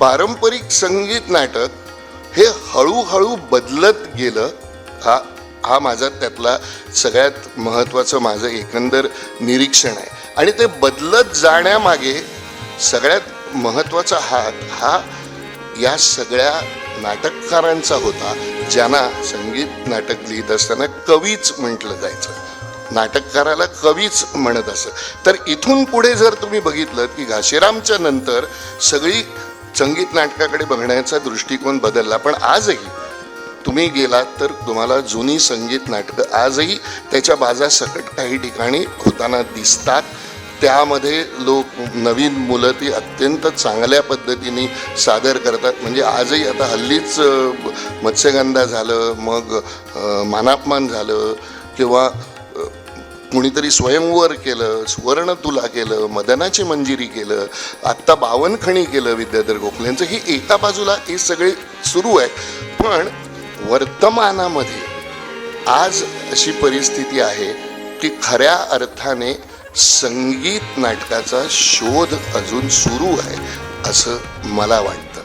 पारंपरिक संगीत नाटक हे हळूहळू बदलत गेलं. हा माझा त्यातला सगळ्यात महत्त्वाचं माझं एकंदर निरीक्षण आहे. आणि ते बदलत जाण्यामागे सगळ्यात महत्त्वाचा हात हा या सगळ्या नाटककारांचा होता, ज्यांना संगीत नाटक लिहित असताना कवीच म्हटलं जायचं. नाटककाराला कवीच म्हणत असत. तर इथून पुढे जर तुम्ही बघितलं की घाशीरामच्या नंतर सगळी संगीत नाटकाकडे बघण्याचा दृष्टिकोन बदलला. पण आजही तुम्ही गेलात तर तुम्हाला जुनी संगीत नाटकं आजही त्याच्या बाजासकट काही ठिकाणी होताना दिसतात. त्यामध्ये लोक नवीन मुलं ती अत्यंत चांगल्या पद्धतीने सादर करतात. म्हणजे आजही आता हल्लीच मत्स्यगंधा झालं, मग मानापमान झालं, किंवा कुणीतरी स्वयंवर केलं, सुवर्ण तुला केलं, मदनाची मंजिरी केलं, आत्ता बावनखणी केलं विद्याधर गोखलेंचं. ही एका बाजूला हे सगळे सुरू आहे. पण वर्तमानामध्ये आज अशी परिस्थिती आहे की खऱ्या अर्थाने संगीत नाटकाचा शोध अजून सुरू आहे असं मला वाटतं.